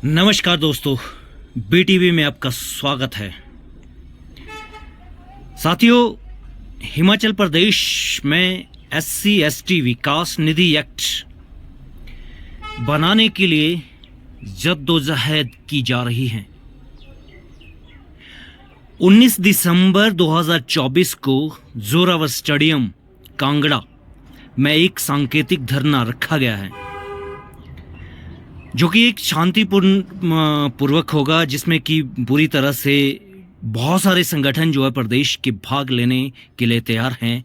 नमस्कार दोस्तों, बीटीवी में आपका स्वागत है। साथियों, हिमाचल प्रदेश में SC/ST विकास निधि एक्ट बनाने के लिए जद्दोजहद की जा रही है। 19 दिसंबर 2024 को जोरावर स्टेडियम कांगड़ा में एक सांकेतिक धरना रखा गया है, जो कि एक शांतिपूर्ण पूर्वक होगा, जिसमें कि पूरी तरह से बहुत सारे संगठन जो है प्रदेश के भाग लेने के लिए तैयार हैं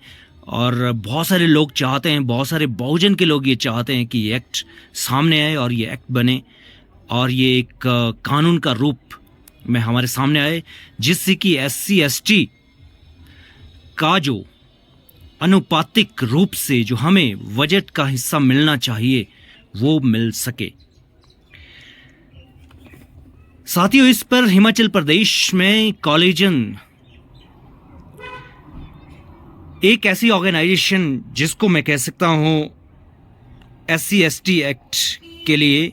और बहुत सारे लोग चाहते हैं, बहुत सारे बहुजन के लोग ये चाहते हैं कि ये एक्ट सामने आए और ये एक्ट बने और ये एक कानून का रूप में हमारे सामने आए, जिससे कि SC/ST का जो अनुपातिक रूप से जो हमें बजट का हिस्सा मिलना चाहिए वो मिल सके। साथियों, इस पर हिमाचल प्रदेश में कॉलेजन एक ऐसी ऑर्गेनाइजेशन जिसको मैं कह सकता हूं SC/ST एक्ट के लिए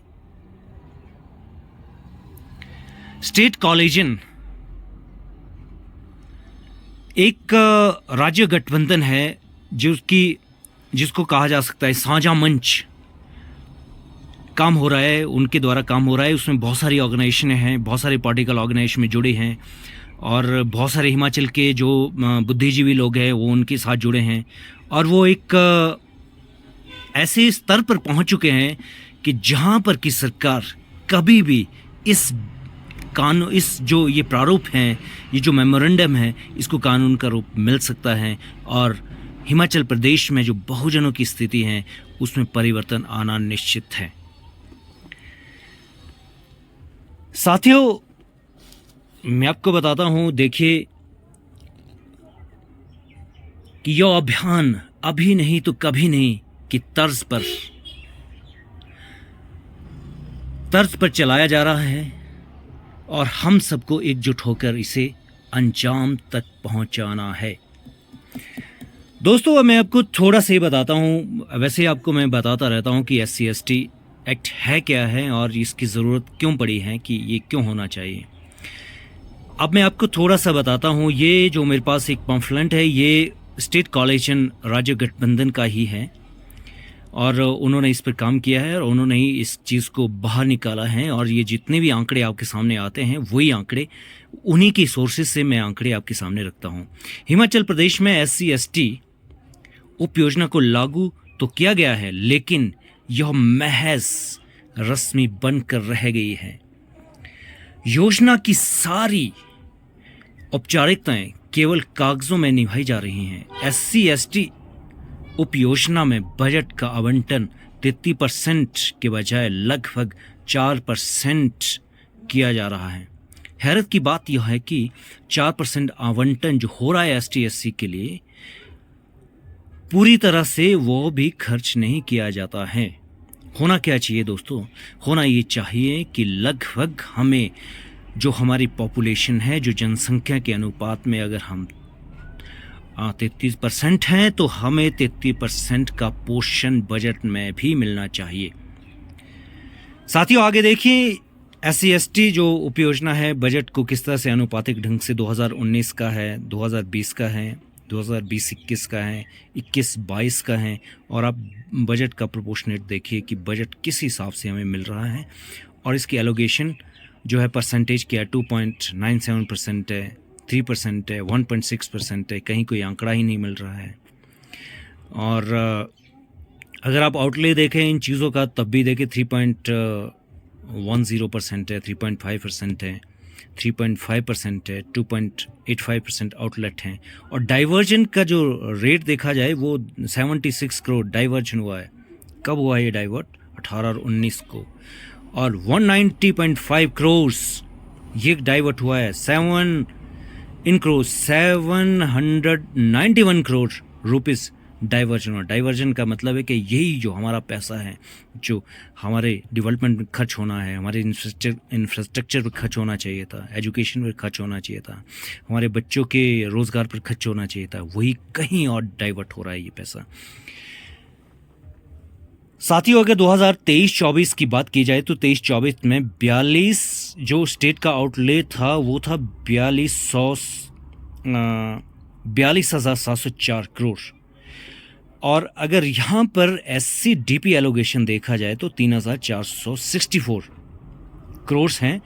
स्टेट कॉलेजन एक राज्य गठबंधन है, जिसको कहा जा सकता है साझा मंच काम हो रहा है, उनके द्वारा काम हो रहा है। उसमें बहुत सारी ऑर्गेनाइजेशन हैं, बहुत सारे पॉलिटिकल ऑर्गेनाइजेशन में जुड़े हैं और बहुत सारे हिमाचल के जो बुद्धिजीवी लोग हैं वो उनके साथ जुड़े हैं और वो एक ऐसे स्तर पर पहुंच चुके हैं कि जहां पर कि सरकार कभी भी इस कानून, इस जो ये प्रारूप हैं, ये जो मेमोरेंडम है, इसको कानून का रूप मिल सकता है और हिमाचल प्रदेश में जो बहुजनों की स्थिति है उसमें परिवर्तन आना निश्चित है। साथियों, मैं आपको बताता हूं, देखिए कि यह अभियान अभी नहीं तो कभी नहीं की तर्ज पर चलाया जा रहा है और हम सबको एकजुट होकर इसे अंजाम तक पहुंचाना है। दोस्तों, मैं आपको थोड़ा सा ही बताता हूं, वैसे आपको मैं बताता रहता हूं कि SC/ST एक्ट है क्या है और इसकी ज़रूरत क्यों पड़ी है, कि ये क्यों होना चाहिए। अब मैं आपको थोड़ा सा बताता हूँ। ये जो मेरे पास एक पम्फलेट है, ये स्टेट कॉलेजन राज्य गठबंधन का ही है और उन्होंने इस पर काम किया है और उन्होंने ही इस चीज़ को बाहर निकाला है और ये जितने भी आंकड़े आपके सामने आते हैं वही आंकड़े, उन्हीं की सोर्सेज से मैं आंकड़े आपके सामने रखता हूँ। हिमाचल प्रदेश में SC/ST उप योजना को लागू तो किया गया है, लेकिन यह महज रस्मी बनकर रह गई है। योजना की सारी औपचारिकताएं केवल कागजों में निभाई जा रही हैं। SC/ST उप योजना में बजट का आवंटन 33% के बजाय लगभग 4% किया जा रहा है। हैरत की बात यह है कि 4% आवंटन जो हो रहा है ST/SC के लिए, पूरी तरह से वो भी खर्च नहीं किया जाता है। होना क्या चाहिए दोस्तों? होना ये चाहिए कि लगभग हमें जो हमारी पॉपुलेशन है, जो जनसंख्या के अनुपात में अगर हम 33% हैं तो हमें 33% का पोर्शन बजट में भी मिलना चाहिए। साथियों, आगे देखिए SC/ST जो उपयोजना है, बजट को किस तरह से अनुपातिक ढंग से 2019 का है, 2020 का है, 2020-21 का है, 21-22 का है और आप बजट का प्रोपोर्शनेट देखिए कि बजट किस हिसाब से हमें मिल रहा है और इसकी एलोकेशन जो है परसेंटेज क्या है, 2.97% है, 3% है, 1.6% है, कहीं कोई आंकड़ा ही नहीं मिल रहा है। और अगर आप आउटले देखें इन चीज़ों का तब भी देखें 3.10% है, 3.5% है, 3.5% है, 2.85% आउटलेट हैं और डाइवर्जन का जो रेट देखा जाए वो 76 करोड़ डाइवर्जन हुआ है। कब हुआ ये डाइवर्ट? 18 और 19 को। और 190.5 करोड़ ये डाइवर्ट हुआ है। 791 करोड़ रुपीज़ डाइवर्जन। और डाइवर्जन का मतलब है कि यही जो हमारा पैसा है, जो हमारे डेवलपमेंट में खर्च होना है, हमारे इंफ्रास्ट्रक्चर पर खर्च होना चाहिए था, एजुकेशन पर खर्च होना चाहिए था, हमारे बच्चों के रोज़गार पर खर्च होना चाहिए था, वही कहीं और डाइवर्ट हो रहा है ये पैसा। साथियों, अगर 2023-24 की बात की जाए तो 23-24 में 42 जो स्टेट का आउटले था वो था 42,704 करोड़। और अगर यहाँ पर SC/DP एलोगेशन देखा जाए तो 3,464 करोड़ हैं।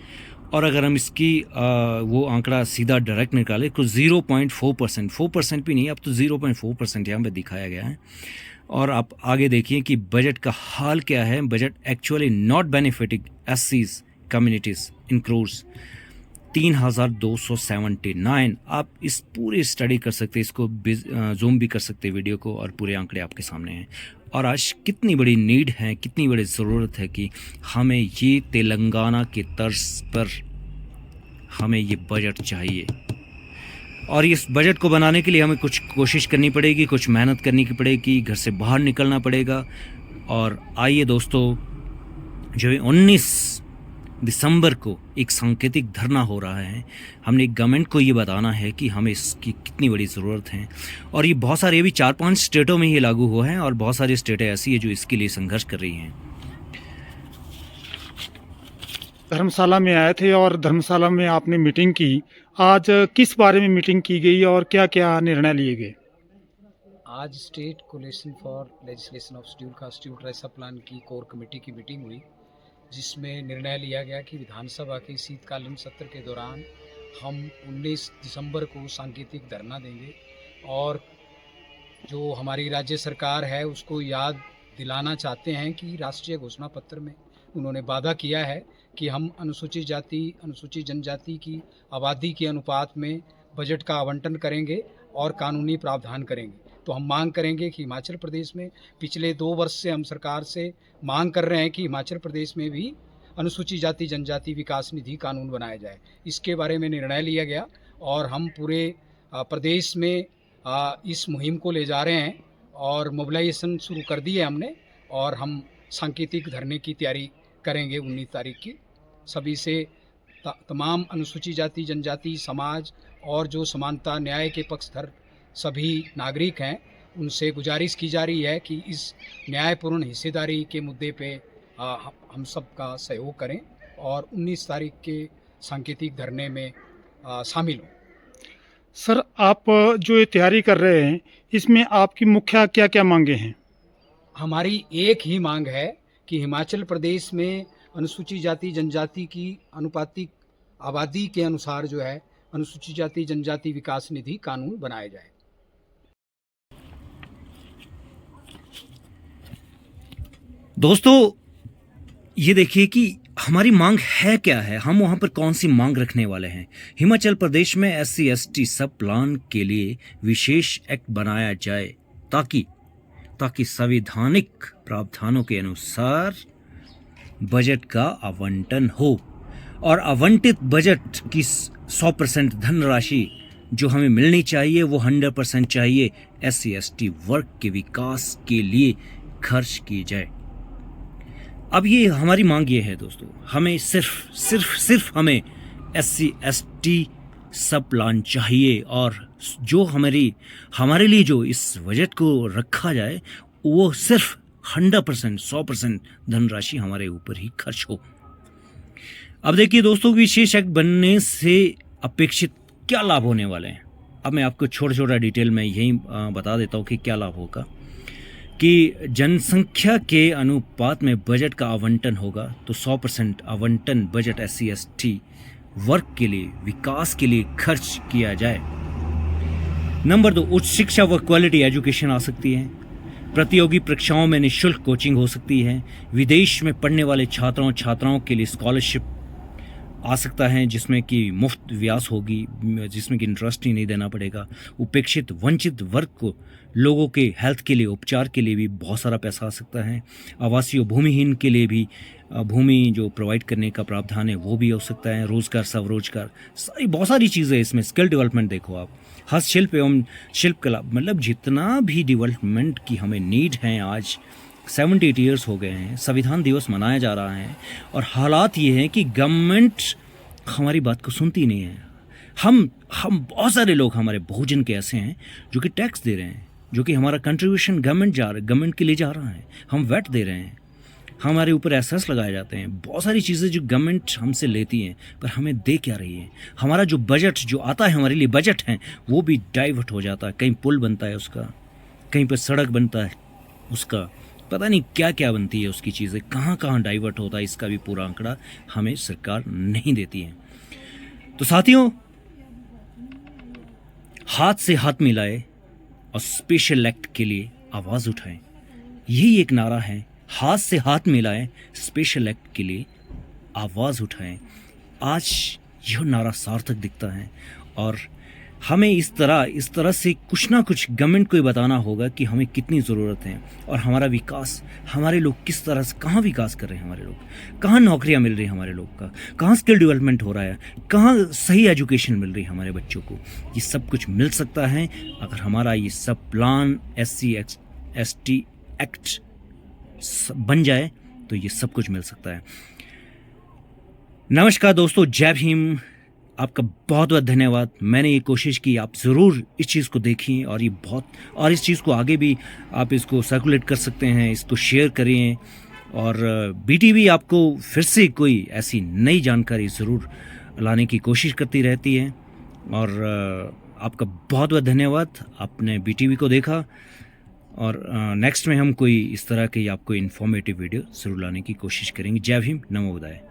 और अगर हम इसकी वो आंकड़ा सीधा डायरेक्ट निकाले तो 0.4%, 4% भी नहीं, अब तो 0.4% यहाँ पे दिखाया गया है। और आप आगे देखिए कि बजट का हाल क्या है। Budget actually not benefiting SCs communities इन क्रोर्स, 3,279। आप इस पूरी स्टडी कर सकते हैं, इसको जूम भी कर सकते हैं वीडियो को, और पूरे आंकड़े आपके सामने हैं। और आज कितनी बड़ी नीड है, कितनी बड़ी ज़रूरत है कि हमें ये तेलंगाना के तर्ज पर हमें ये बजट चाहिए। और इस बजट को बनाने के लिए हमें कुछ कोशिश करनी पड़ेगी, कुछ मेहनत करनी पड़ेगी, घर से बाहर निकलना पड़ेगा। और आइए दोस्तों, जो 19 दिसंबर को एक सांकेतिक धरना हो रहा है, हमने गवर्नमेंट को ये बताना है कि हमें इसकी कितनी बड़ी ज़रूरत है। और ये बहुत सारे, अभी 4-5 स्टेटों में ये लागू हुआ है, और बहुत सारी स्टेटें ऐसी है जो इसके लिए संघर्ष कर रही हैं। धर्मशाला में आए थे और धर्मशाला में आपने मीटिंग की। आज किस बारे में मीटिंग की गई और क्या क्या निर्णय लिए गए? आज state coalition for legislation of schedule caste schedule tribe sub plan की कोर कमेटी की मीटिंग हुई, जिसमें निर्णय लिया गया कि विधानसभा के शीतकालीन सत्र के दौरान हम 19 दिसंबर को सांकेतिक धरना देंगे और जो हमारी राज्य सरकार है उसको याद दिलाना चाहते हैं कि राष्ट्रीय घोषणा पत्र में उन्होंने वादा किया है कि हम अनुसूचित जाति, अनुसूचित जनजाति की आबादी के अनुपात में बजट का आवंटन करेंगे और कानूनी प्रावधान करेंगे। तो हम मांग करेंगे कि हिमाचल प्रदेश में पिछले 2 वर्ष से हम सरकार से मांग कर रहे हैं कि हिमाचल प्रदेश में भी अनुसूचित जाति जनजाति विकास निधि कानून बनाया जाए। इसके बारे में निर्णय लिया गया और हम पूरे प्रदेश में इस मुहिम को ले जा रहे हैं और मोबिलाइजेशन शुरू कर दी है हमने, और हम सांकेतिक धरने की तैयारी करेंगे 19 तारीख की। सभी से तमाम अनुसूचित जाति जनजाति समाज और जो समानता न्याय के पक्षधर सभी नागरिक हैं, उनसे गुजारिश की जा रही है कि इस न्यायपूर्ण हिस्सेदारी के मुद्दे पे हम सब का सहयोग करें और 19 तारीख के सांकेतिक धरने में शामिल हों। सर, आप जो ये तैयारी कर रहे हैं, इसमें आपकी मुख्य क्या क्या मांगे हैं? हमारी एक ही मांग है कि हिमाचल प्रदेश में अनुसूचित जाति जनजाति की अनुपातिक आबादी के अनुसार जो है अनुसूचित जाति जनजाति विकास निधि कानून बनाया जाए। दोस्तों, ये देखिए कि हमारी मांग है क्या है, हम वहाँ पर कौन सी मांग रखने वाले हैं। हिमाचल प्रदेश में SC/ST सब प्लान के लिए विशेष एक्ट बनाया जाए ताकि संवैधानिक प्रावधानों के अनुसार बजट का आवंटन हो और आवंटित बजट की 100% धनराशि जो हमें मिलनी चाहिए वो 100% चाहिए SC/ST वर्ग के विकास के लिए खर्च की जाए। अब ये हमारी मांग ये है दोस्तों, हमें सिर्फ हमें SC/ST सब प्लान चाहिए, और जो हमारे लिए जो इस बजट को रखा जाए वो सिर्फ 100%, 100% धनराशि हमारे ऊपर ही खर्च हो। अब देखिए दोस्तों, विशेष एक्ट बनने से अपेक्षित क्या लाभ होने वाले हैं। अब मैं आपको छोटा डिटेल में यही बता देता हूँ कि क्या लाभ होगा। कि जनसंख्या के अनुपात में बजट का आवंटन होगा तो 100% आवंटन बजट SC/ST वर्ग के लिए विकास के लिए खर्च किया जाए। नंबर 2, उच्च शिक्षा व क्वालिटी एजुकेशन आ सकती है। प्रतियोगी परीक्षाओं में निःशुल्क कोचिंग हो सकती है। विदेश में पढ़ने वाले छात्राओं के लिए स्कॉलरशिप आ सकता है, जिसमें कि मुफ्त व्यास होगी, जिसमें कि इंटरेस्ट ही नहीं देना पड़ेगा। उपेक्षित वंचित वर्ग को लोगों के हेल्थ के लिए, उपचार के लिए भी बहुत सारा पैसा आ सकता है। आवासीय भूमिहीन के लिए भी भूमि जो प्रोवाइड करने का प्रावधान है वो भी हो सकता है। रोज़गार, स्वरोजगार, सारी बहुत सारी चीज़ें इसमें। स्किल डेवलपमेंट देखो आप, हस्तशिल्प एवं शिल्पकला, मतलब जितना भी डेवलपमेंट की हमें नीड है। आज 78 ईयर्स हो गए हैं, संविधान दिवस मनाया जा रहा है और हालात ये हैं कि गवर्नमेंट हमारी बात को सुनती नहीं है। हम बहुत सारे लोग हमारे बहुजन के ऐसे हैं जो कि टैक्स दे रहे हैं, जो कि हमारा कंट्रीब्यूशन गवर्नमेंट के लिए जा रहा है। हम वैट दे रहे हैं, हमारे ऊपर एसेस लगाए जाते हैं, बहुत सारी चीज़ें जो गवर्नमेंट हमसे लेती हैं, पर हमें दे क्या रही है। हमारा जो बजट जो आता है हमारे लिए, बजट है, वो भी डाइवर्ट हो जाता है। कहीं पुल बनता है उसका, कहीं पर सड़क बनता है उसका, पता नहीं क्या क्या बनती है उसकी चीज़ें, कहाँ कहाँ डाइवर्ट होता है, इसका भी पूरा आंकड़ा हमें सरकार नहीं देती है। तो साथियों, हाथ से हाथ मिलाए और स्पेशल एक्ट के लिए आवाज़ उठाएं, यही एक नारा है। हाथ से हाथ मिलाएं, स्पेशल एक्ट के लिए आवाज़ उठाएं। आज यह नारा सार्थक दिखता है और हमें इस तरह से कुछ ना कुछ गवर्नमेंट को बताना होगा कि हमें कितनी ज़रूरत है और हमारा विकास, हमारे लोग किस तरह से कहाँ विकास कर रहे हैं, हमारे लोग कहाँ नौकरियाँ मिल रही हैं, हमारे लोग का कहाँ स्किल डेवलपमेंट हो रहा है, कहाँ सही एजुकेशन मिल रही है हमारे बच्चों को। ये सब कुछ मिल सकता है अगर हमारा ये सब प्लान SC ST एक्ट बन जाए, तो ये सब कुछ मिल सकता है। नमस्कार दोस्तों, जय भीम। आपका बहुत बहुत धन्यवाद। मैंने ये कोशिश की, आप ज़रूर इस चीज़ को देखें और इस चीज़ को आगे भी आप इसको सर्कुलेट कर सकते हैं, इसको शेयर करें। और BTV आपको फिर से कोई ऐसी नई जानकारी ज़रूर लाने की कोशिश करती रहती है। और आपका बहुत बहुत धन्यवाद, आपने BTV को देखा। और नेक्स्ट में हम कोई इस तरह की आपको इन्फॉर्मेटिव वीडियो ज़रूर लाने की कोशिश करेंगे। जय भीम, नमो बुद्धाय।